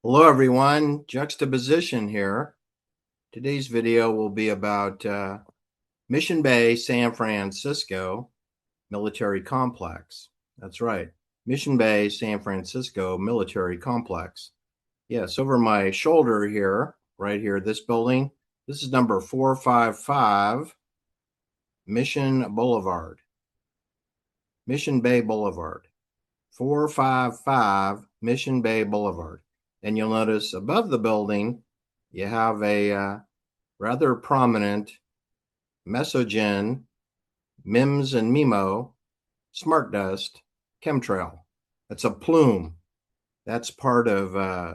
Hello everyone, Juxtaposition here. Today's video will be about Mission Bay, San Francisco Military Complex. That's right, Mission Bay, San Francisco Military Complex. Yes, over my shoulder here, right here, this building, this is number 455 Mission Boulevard. Mission Bay Boulevard. 455 Mission Bay Boulevard. And you'll notice above the building, you have a rather prominent Mesogen, MIMS and MIMO, Smart Dust, chemtrail. That's a plume. That's part of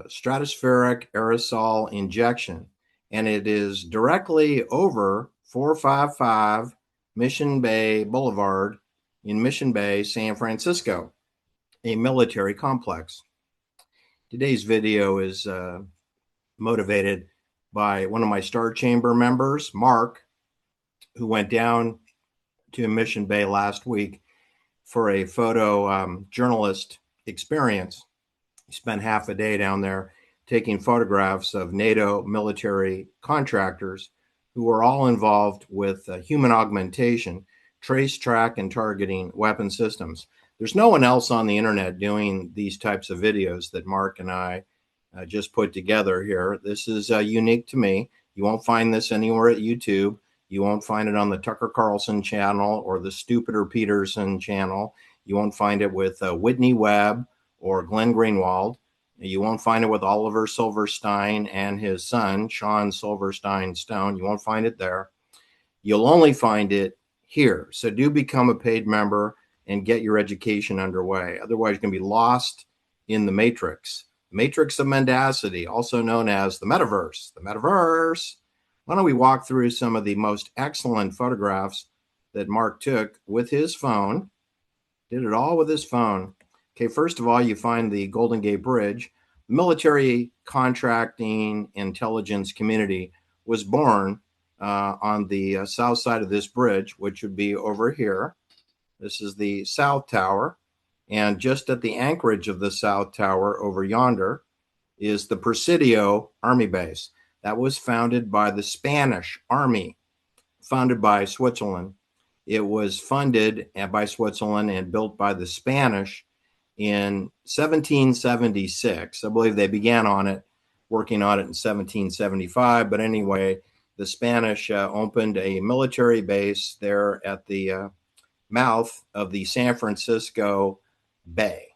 stratospheric aerosol injection. And it is directly over 455 Mission Bay Boulevard in Mission Bay, San Francisco, a military complex. Today's video is motivated by one of my Star Chamber members, Mark, who went down to Mission Bay last week for a photo journalist experience. He spent half a day down there taking photographs of NATO military contractors who were all involved with human augmentation, trace, track, and targeting weapon systems. There's no one else on the internet doing these types of videos that Mark and I just put together here. This is unique to me. You won't find this anywhere at YouTube. You won't find it on the Tucker Carlson channel or the Stupider Peterson channel. You won't find it with Whitney Webb or Glenn Greenwald. You won't find it with Oliver Silverstein and his son, Sean Silverstein Stone. You won't find it there. You'll only find it here. So do become a paid member and get your education underway. Otherwise, you're going to be lost in the matrix. Matrix of mendacity, also known as the metaverse. The metaverse. Why don't we walk through some of the most excellent photographs that Mark took with his phone. Did it all with his phone. Okay, first of all, you find the Golden Gate Bridge. Military contracting intelligence community was born on the south side of this bridge, which would be over here. This is the South Tower, and just at the anchorage of the South Tower over yonder is the Presidio Army Base. That was founded by the Spanish Army, founded by Switzerland. It was funded by Switzerland and built by the Spanish in 1776. I believe they began on it, working on it in 1775. But anyway, the Spanish opened a military base there at the mouth of the San Francisco Bay.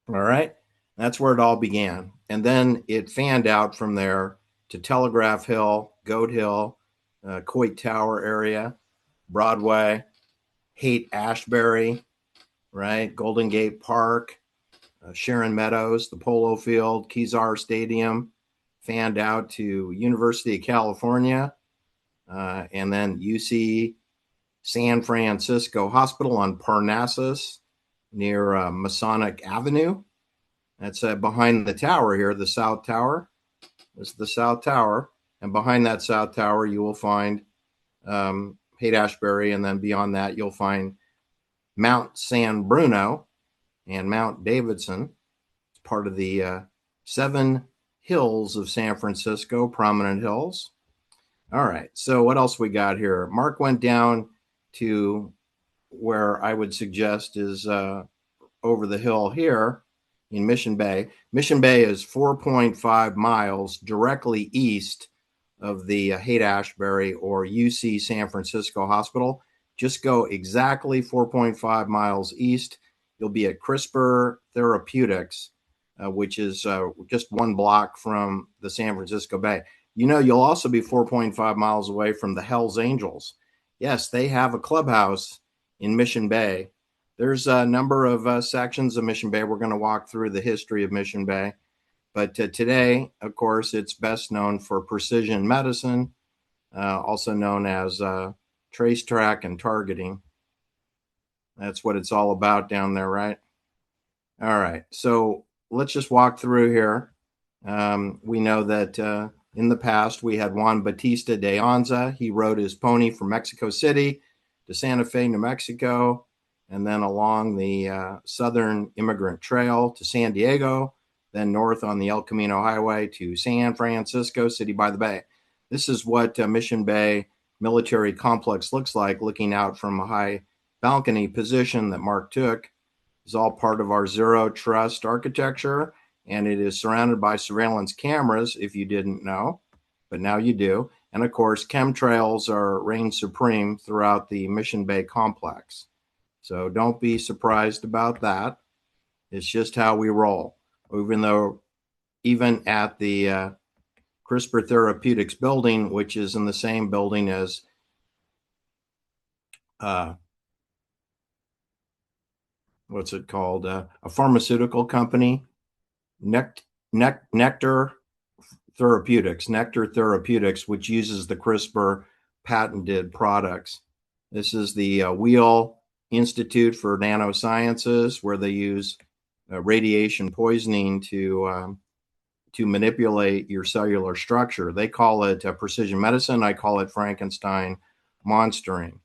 All right. That's where it all began. And then it fanned out from there to Telegraph Hill, Goat Hill, Coit Tower area, Broadway, Haight-Ashbury, right? Golden Gate Park, Sharon Meadows, the Polo Field, Kezar Stadium, fanned out to University of California, and then UC San Francisco Hospital on Parnassus near Masonic Avenue. That's behind the tower here, the South Tower. This is the South Tower. And behind that South Tower, you will find Haight-Ashbury. And then beyond that, you'll find Mount San Bruno and Mount Davidson. It's part of the 7 hills of San Francisco, prominent hills. All right. So what else we got here? Mark went down to where I would suggest is over the hill here in Mission Bay. Mission Bay is 4.5 miles directly east of the Haight-Ashbury or UC San Francisco Hospital. Just go exactly 4.5 miles east. You'll be at CRISPR Therapeutics, which is just 1 block from the San Francisco Bay. You know, you'll also be 4.5 miles away from the Hells Angels. Yes, they have a clubhouse in Mission Bay. There's a number of sections of Mission Bay. We're going to walk through the history of Mission Bay. But today, of course, it's best known for precision medicine, also known as trace, track, and targeting. That's what it's all about down there, right? All right. So let's just walk through here. We know that in the past, we had Juan Bautista de Anza. He rode his pony from Mexico City to Santa Fe, New Mexico. and then along the Southern Immigrant Trail to San Diego, then north on the El Camino Highway to San Francisco City by the Bay. This is what Mission Bay Military Complex looks like, looking out from a high balcony position that Mark took. It's all part of our zero trust architecture, and it is surrounded by surveillance cameras, if you didn't know, but now you do. And of course, chemtrails are reign supreme throughout the Mission Bay complex. So don't be surprised about that. It's just how we roll. Even at the CRISPR Therapeutics building, which is in the same building as what's it called? A pharmaceutical company, Nektar Therapeutics, which uses the CRISPR patented products. This is the Wheel Institute for Nanosciences, where they use radiation poisoning to manipulate your cellular structure. They call it precision medicine. I call it Frankenstein monstering.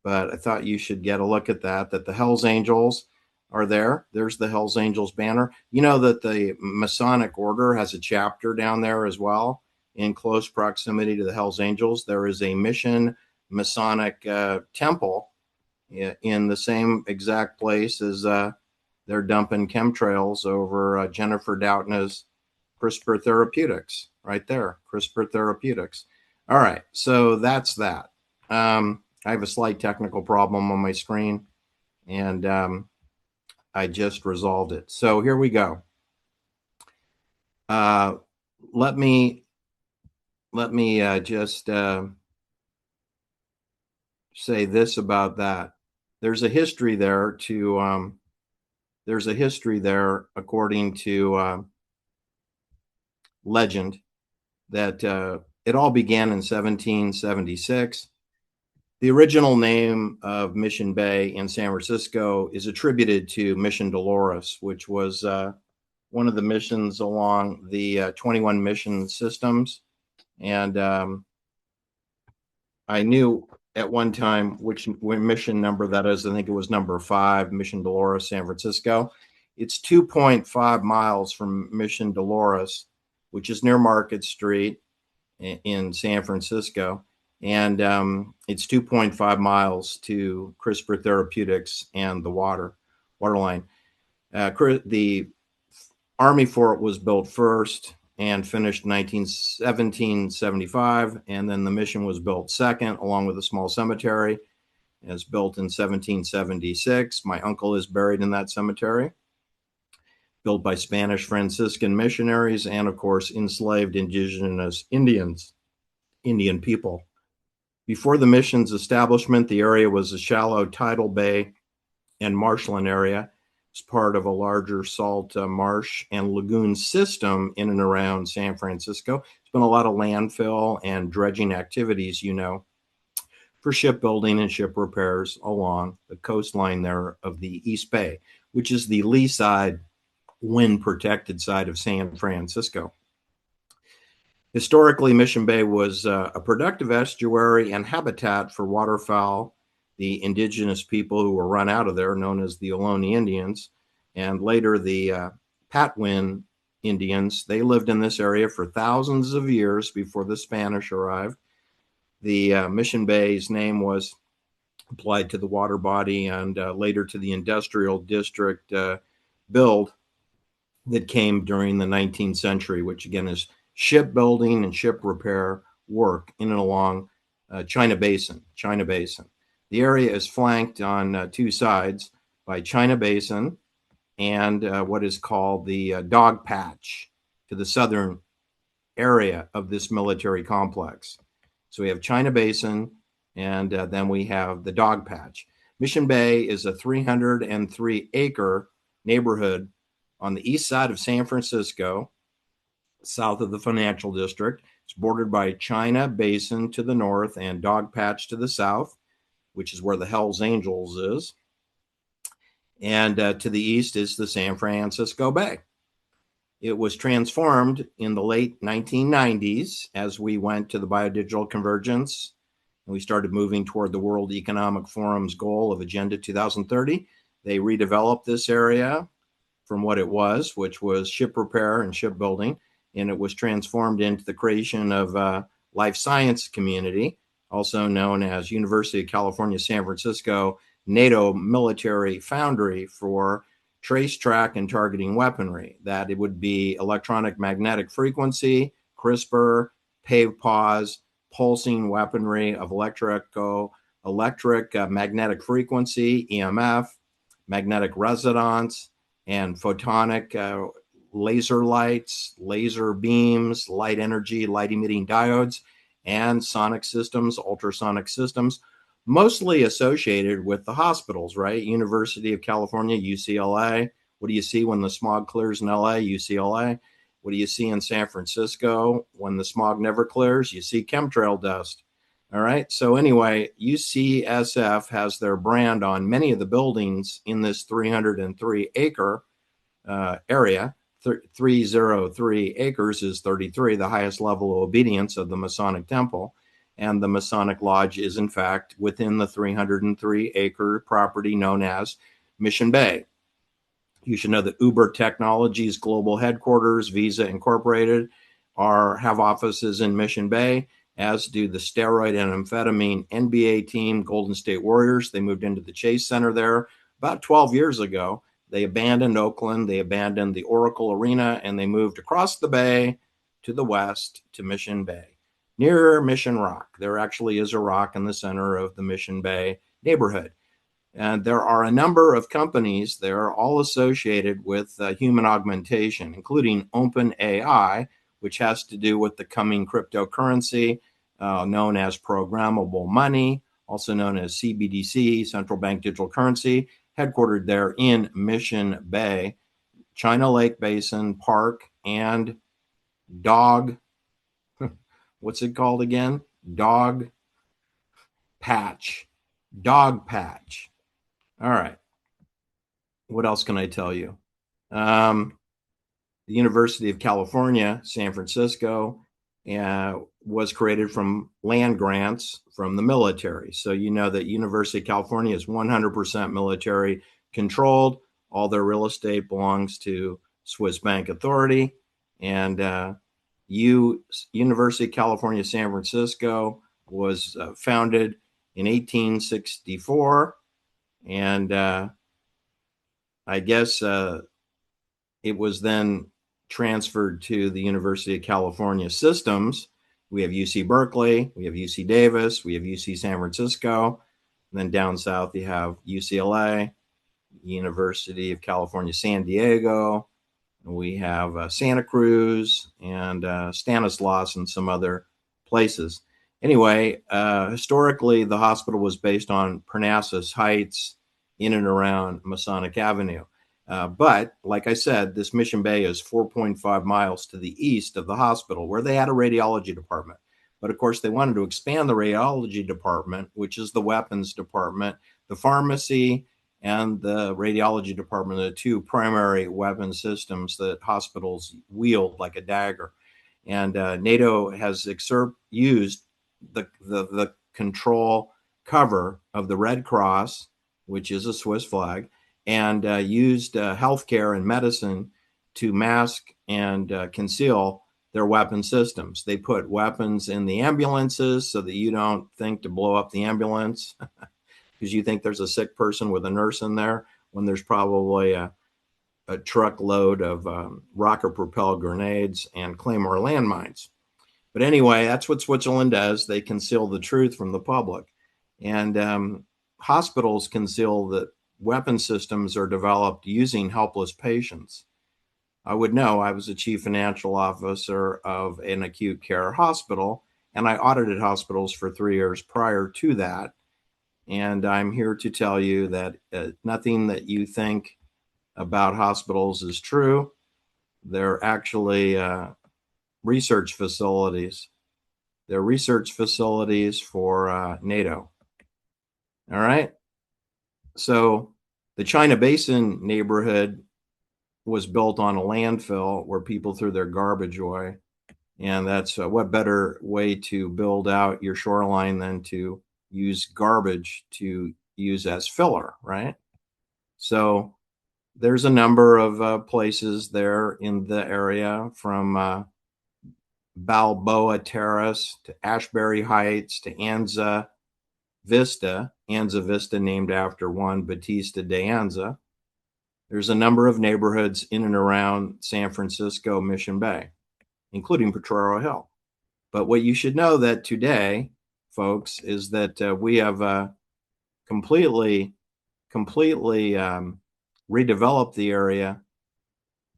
But I thought you should get a look at that the Hells Angels are there. There's the Hells Angels banner. You know that the Masonic Order has a chapter down there as well, in close proximity to the Hells Angels. There is a Mission Masonic temple in the same exact place as they're dumping chemtrails over Jennifer Doudna's CRISPR Therapeutics, right there, CRISPR Therapeutics. All right, so that's that. I have a slight technical problem on my screen, and I just resolved it. So here we go. Let me just say this about that. There's a history there according to legend, that it all began in 1776. The original name of Mission Bay in San Francisco is attributed to Mission Dolores, which was one of the missions along the 21 mission systems. And I knew at one time which mission number that is. I think it was number 5, Mission Dolores, San Francisco. It's 2.5 miles from Mission Dolores, which is near Market Street in San Francisco. And it's 2.5 miles to CRISPR Therapeutics and the water line. The Army Fort was built first and finished in 1775, and then the mission was built second, along with a small cemetery. It was built in 1776. My uncle is buried in that cemetery, built by Spanish Franciscan missionaries and, of course, enslaved indigenous Indian people. Before the mission's establishment, the area was a shallow tidal bay and marshland area. It's part of a larger salt marsh and lagoon system in and around San Francisco. There's been a lot of landfill and dredging activities, for shipbuilding and ship repairs along the coastline there of the East Bay, which is the lee side, wind protected side of San Francisco. Historically, Mission Bay was a productive estuary and habitat for waterfowl, the indigenous people who were run out of there, known as the Ohlone Indians, and later the Patwin Indians. They lived in this area for thousands of years before the Spanish arrived. The Mission Bay's name was applied to the water body and later to the industrial district build that came during the 19th century, which again is shipbuilding and ship repair work in and along China Basin. The area is flanked on 2 sides by China Basin and what is called the Dog Patch to the southern area of this military complex. So we have China Basin, and then we have the Dog Patch. Mission Bay is a 303-acre neighborhood on the east side of San Francisco, south of the financial district. It's bordered by China Basin to the north and Dog Patch to the south, which is where the Hells Angels is. And to the east is the San Francisco Bay. It was transformed in the late 1990s as we went to the biodigital convergence and we started moving toward the World Economic Forum's goal of Agenda 2030. They redeveloped this area from what it was, which was ship repair and shipbuilding, and it was transformed into the creation of a life science community, also known as University of California, San Francisco, NATO military foundry for trace, track, and targeting weaponry. That it would be electronic magnetic frequency, CRISPR, PAVE pause, pulsing weaponry of electric magnetic frequency, EMF, magnetic resonance, and photonic laser lights, laser beams, light energy, light emitting diodes, and sonic systems, ultrasonic systems, mostly associated with the hospitals, right? University of California, UCLA. What do you see when the smog clears in LA? UCLA. What do you see in San Francisco when the smog never clears? You see chemtrail dust. All right. So anyway, UCSF has their brand on many of the buildings in this 303-acre area. 303 acres is 33, the highest level of obedience of the Masonic Temple. And the Masonic Lodge is, in fact, within the 303-acre property known as Mission Bay. You should know that Uber Technologies global headquarters, Visa Incorporated, have offices in Mission Bay, as do the steroid and amphetamine NBA team, Golden State Warriors. They moved into the Chase Center there about 12 years ago. They abandoned Oakland, they abandoned the Oracle Arena, and they moved across the bay to the west to Mission Bay, near Mission Rock. There actually is a rock in the center of the Mission Bay neighborhood. And there are a number of companies that are all associated with human augmentation, including OpenAI, which has to do with the coming cryptocurrency known as programmable money, also known as CBDC, central bank digital currency, headquartered there in Mission Bay, China Lake Basin Park, and Dog, what's it called again? Dog Patch. Dog Patch. All right. What else can I tell you? The University of California, San Francisco, was created from land grants from the military. So you know that University of California is 100% military controlled. All their real estate belongs to Swiss Bank Authority. And University of California, San Francisco was founded in 1864. And I guess it was then transferred to the University of California systems. We have UC Berkeley, we have UC Davis, we have UC San Francisco. And then down south, you have UCLA, University of California, San Diego. We have Santa Cruz and Stanislaus and some other places. Anyway, historically, the hospital was based on Parnassus Heights in and around Masonic Avenue. But like I said, this Mission Bay is 4.5 miles to the east of the hospital, where they had a radiology department. But of course, they wanted to expand the radiology department, which is the weapons department, the pharmacy, and the radiology department, the two primary weapon systems that hospitals wield like a dagger. And NATO has used the control cover of the Red Cross, which is a Swiss flag, and used healthcare and medicine to mask and conceal their weapon systems. They put weapons in the ambulances so that you don't think to blow up the ambulance because you think there's a sick person with a nurse in there when there's probably a truckload of rocket-propelled grenades and Claymore landmines. But anyway, that's what Switzerland does. They conceal the truth from the public. And hospitals conceal that weapon systems are developed using helpless patients. I would know. I was a chief financial officer of an acute care hospital, and I audited hospitals for 3 years prior to that. And I'm here to tell you that nothing that you think about hospitals is true. They're actually research facilities. They're research facilities for NATO. All right. So the China Basin neighborhood was built on a landfill where people threw their garbage away. And that's what better way to build out your shoreline than to use garbage to use as filler, right? So there's a number of places there in the area, from Balboa Terrace to Ashbury Heights to Anza Vista named after Juan Bautista de Anza. There's a number of neighborhoods in and around San Francisco Mission Bay, including Potrero Hill. But what you should know that today, folks, is that we have completely redeveloped the area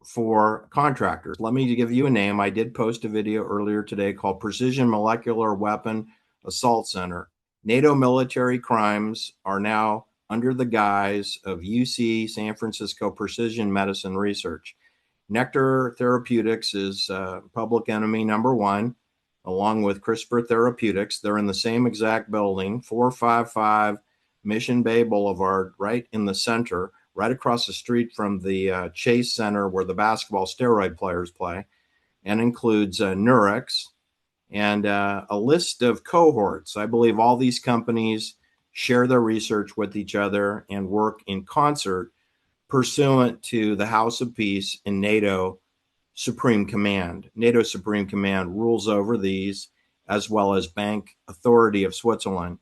for contractors. Let me give you a name. I did post a video earlier today called Precision Molecular Weapon Assault Center. NATO military crimes are now under the guise of UC San Francisco Precision Medicine Research. Nektar Therapeutics is public enemy number one, along with CRISPR Therapeutics. They're in the same exact building, 455 Mission Bay Boulevard, right in the center, right across the street from the Chase Center where the basketball steroid players play, and includes Nurex and a list of cohorts. I believe all these companies share their research with each other and work in concert pursuant to the House of Peace and NATO Supreme Command. NATO Supreme Command rules over these, as well as Bank Authority of Switzerland,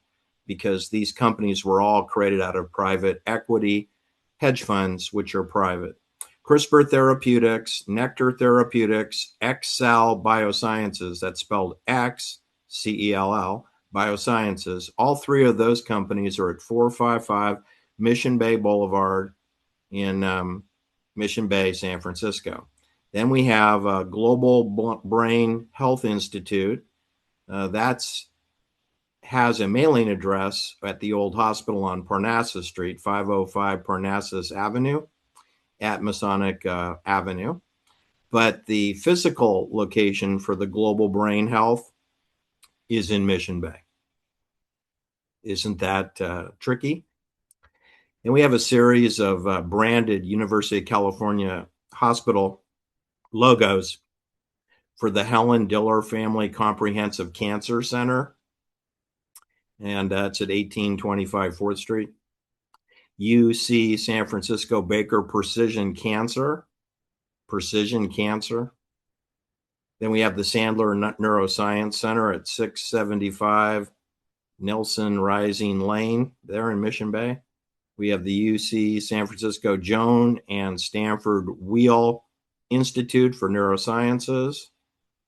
because these companies were all created out of private equity hedge funds, which are private. CRISPR Therapeutics, Nektar Therapeutics, Excel Biosciences, that's spelled X-C-E-L-L, Biosciences. All three of those companies are at 455 Mission Bay Boulevard in Mission Bay, San Francisco. Then we have Global Brain Health Institute. That's has a mailing address at the old hospital on Parnassus Street, 505 Parnassus Avenue at Masonic Avenue. But the physical location for the Global Brain Health is in Mission Bay. Isn't that tricky? And we have a series of branded University of California hospital logos for the Helen Diller Family Comprehensive Cancer Center. And that's at 1825 4th Street. UC San Francisco Baker Precision Cancer. Then we have the Sandler Neuroscience Center at 675 Nelson Rising Lane there in Mission Bay. We have the UC San Francisco Joan and Stanford Wheel Institute for Neurosciences.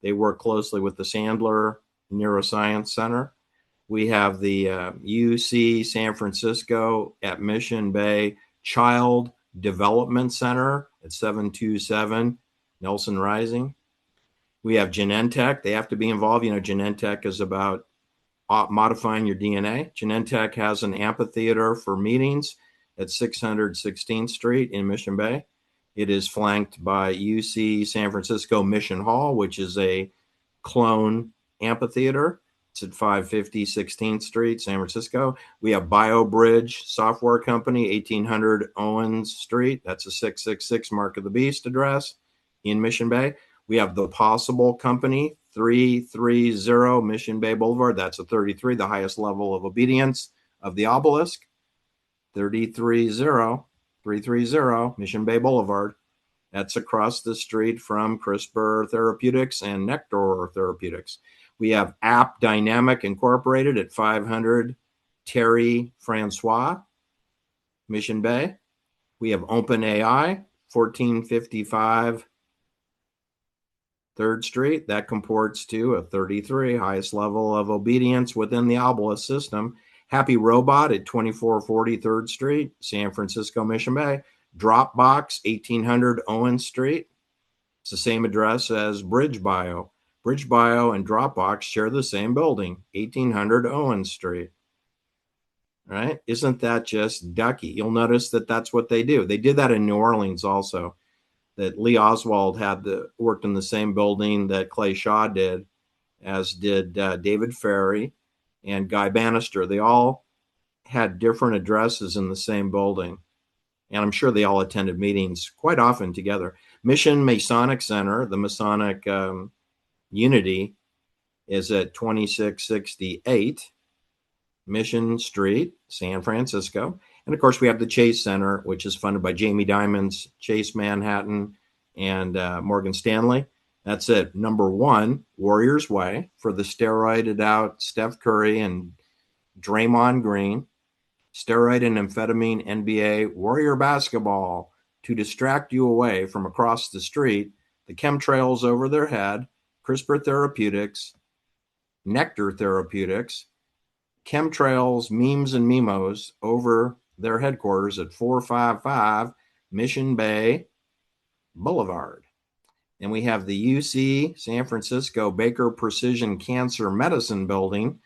They work closely with the Sandler Neuroscience Center. We have the UC San Francisco at Mission Bay Child Development Center at 727 Nelson Rising. We have Genentech. They have to be involved. You know, Genentech is about modifying your DNA. Genentech has an amphitheater for meetings at 616th Street in Mission Bay. It is flanked by UC San Francisco Mission Hall, which is a clone amphitheater. It's at 550 16th Street, San Francisco. We have BioBridge Software Company, 1800 Owens Street. That's a 666 Mark of the Beast address in Mission Bay. We have The Possible Company, 330 Mission Bay Boulevard. That's a 33, the highest level of obedience of the obelisk. 330 Mission Bay Boulevard. That's across the street from CRISPR Therapeutics and Nektar Therapeutics. We have App Dynamic Incorporated at 500 Terry Francois, Mission Bay. We have OpenAI, 1455 3rd Street. That comports to a 33, highest level of obedience within the obelisk system. Happy Robot at 2440 3rd Street, San Francisco Mission Bay. Dropbox, 1800 Owen Street. It's the same address as BridgeBio. BridgeBio and Dropbox share the same building, 1800 Owen Street. Right? Isn't that just ducky? You'll notice that that's what they do. They did that in New Orleans also, that Lee Oswald worked in the same building that Clay Shaw did, as did David Ferry and Guy Bannister. They all had different addresses in the same building. And I'm sure they all attended meetings quite often together. Mission Masonic Center, the Masonic Unity is at 2668 Mission Street, San Francisco. And of course, we have the Chase Center, which is funded by Jamie Dimon's Chase Manhattan and Morgan Stanley. That's at number 1, Warriors Way, for the steroided out Steph Curry and Draymond Green. Steroid and amphetamine NBA Warrior basketball to distract you away from across the street, the chemtrails over their head, CRISPR Therapeutics, Nektar Therapeutics, chemtrails, memes, and memos over their headquarters at 455 Mission Bay Boulevard. And we have the UC San Francisco Baker Precision Cancer Medicine Building,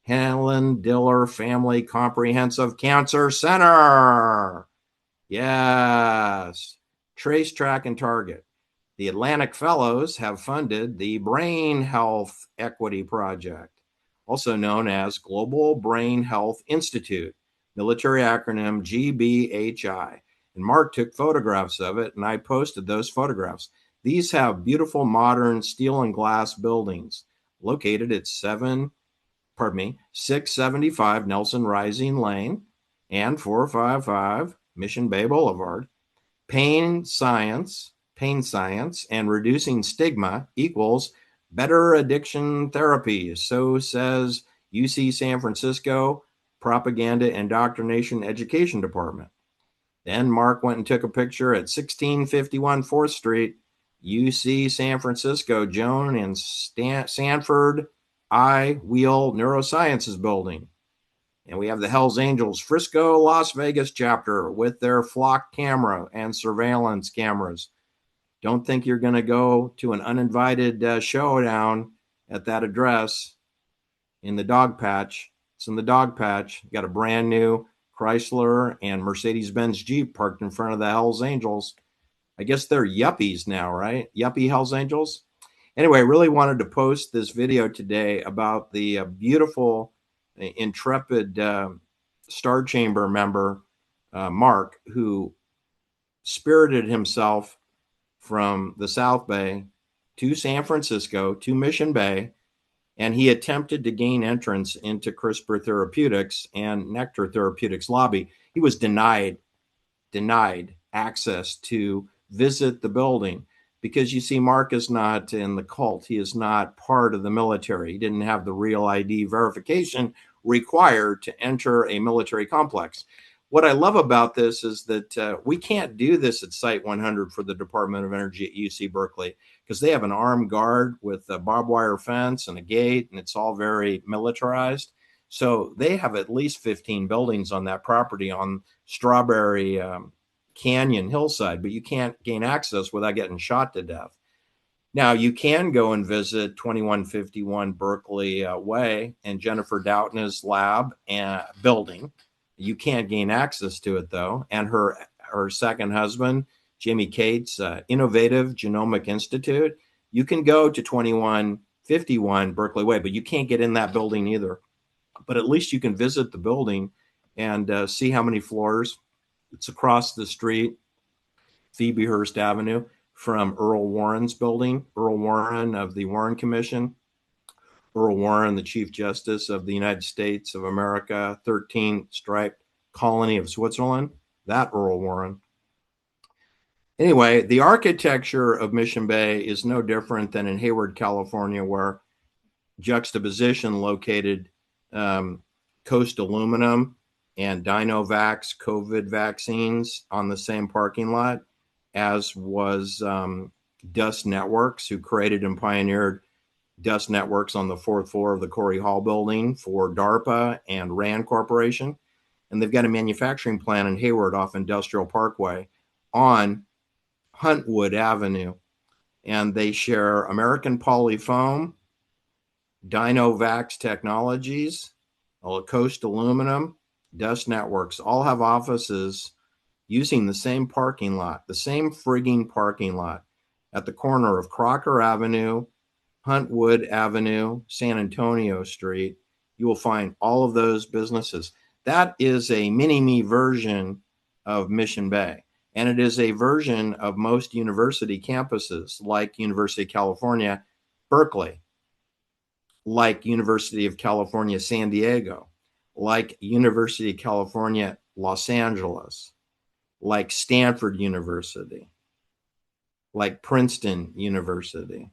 Helen Diller Family Comprehensive Cancer Center. Yes. Trace, Track, and Target. The Atlantic Fellows have funded the Brain Health Equity Project, also known as Global Brain Health Institute, military acronym GBHI. And Mark took photographs of it, and I posted those photographs. These have beautiful modern steel and glass buildings located at 675 Nelson Rising Lane and 455 Mission Bay Boulevard. Pain science, and reducing stigma equals better addiction therapies. So says UC San Francisco Propaganda Indoctrination Education Department. Then Mark went and took a picture at 1651 4th Street, UC San Francisco, Joan and Sanford I Wheel Neurosciences Building. And we have the Hells Angels Frisco, Las Vegas chapter with their flock camera and surveillance cameras. Don't think you're going to go to an uninvited showdown at that address in the dog patch. It's in the dog patch. Got a brand new Chrysler and Mercedes-Benz Jeep parked in front of the Hells Angels. I guess they're yuppies now, right? Yuppie Hells Angels. Anyway, I really wanted to post this video today about the beautiful, intrepid Star Chamber member, Mark, who spirited himself from the South Bay to San Francisco, to Mission Bay, and he attempted to gain entrance into CRISPR Therapeutics and Nektar Therapeutics lobby. He was denied access to visit the building because, you see, Mark is not in the cult. He is not part of the military. He didn't have the real ID verification required to enter a military complex. What I love about this is that we can't do this at Site 100 for the Department of Energy at UC Berkeley because they have an armed guard with a barbed wire fence and a gate, and it's all very militarized. So they have at least 15 buildings on that property on Strawberry Canyon hillside, but you can't gain access without getting shot to death. Now, you can go and visit 2151 Berkeley Way and Jennifer Doudna's lab and building. You can't gain access to it, though. And her second husband, Jimmy Cates, Innovative Genomic Institute, you can go to 2151 Berkeley Way, but you can't get in that building either. But at least you can visit the building and see how many floors. It's across the street, Phoebe Hearst Avenue, from Earl Warren's building. Earl Warren of the Warren Commission. Earl Warren, the Chief Justice of the United States of America, 13th striped colony of Switzerland. That Earl Warren. Anyway, the architecture of Mission Bay is no different than in Hayward, California, where juxtaposition located Coast Aluminum and Dinovax COVID vaccines on the same parking lot, as was Dust Networks, who created and pioneered Dust Networks on the 4th floor of the Corey Hall building for DARPA and RAND Corporation. And they've got a manufacturing plant in Hayward off Industrial Parkway on Huntwood Avenue. And they share American Polyfoam, Dinovax Technologies, Coast Aluminum, Dust Networks, all have offices using the same parking lot, the same frigging parking lot at the corner of Crocker Avenue, Huntwood Avenue, San Antonio Street. You will find all of those businesses. That is a mini-me version of Mission Bay. And it is a version of most university campuses, like University of California Berkeley, like University of California, San Diego, like University of California, Los Angeles, like Stanford University, like Princeton University.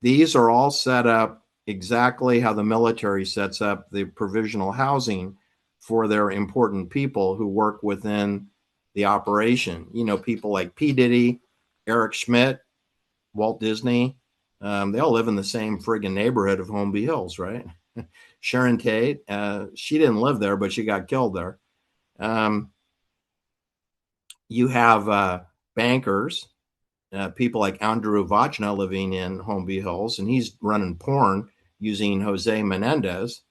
These are all set up exactly how the military sets up the provisional housing for their important people who work within the operation. You know, people like P. Diddy, Eric Schmidt, Walt Disney, they all live in the same friggin' neighborhood of Holmby Hills, right? Sharon Tate, she didn't live there, but she got killed there. You have bankers, people like Andrew Vachna living in Holmby Hills, and he's running porn using Jose Menendez,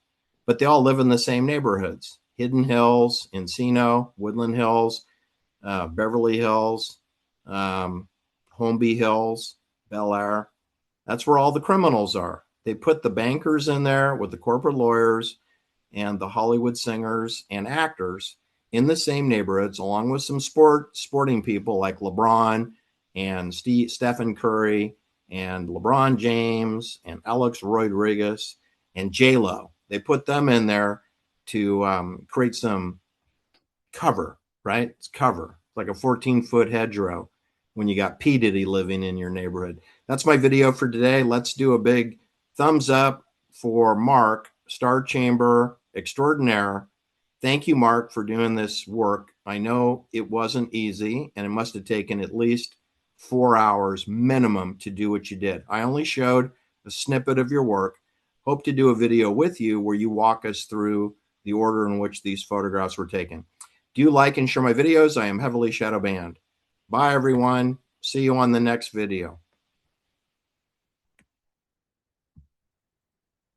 but they all live in the same neighborhoods: Hidden Hills, Encino, Woodland Hills, Beverly Hills, Holmby Hills, Bel Air. That's where all the criminals are. They put the bankers in there with the corporate lawyers and the Hollywood singers and actors in the same neighborhoods, along with some sporting people like LeBron and Stephen Curry and LeBron James and Alex Rodriguez and J-Lo. They put them in there to create some cover, right? It's cover, like a 14-foot hedgerow when you got P. Diddy living in your neighborhood. That's my video for today. Let's do a big thumbs up for Mark, Star Chamber Extraordinaire. Thank you, Mark, for doing this work. I know it wasn't easy, and it must have taken at least 4 hours minimum to do what you did. I only showed a snippet of your work. Hope to do a video with you where you walk us through the order in which these photographs were taken. Do like and share my videos. I am heavily shadow banned. Bye, everyone. See you on the next video.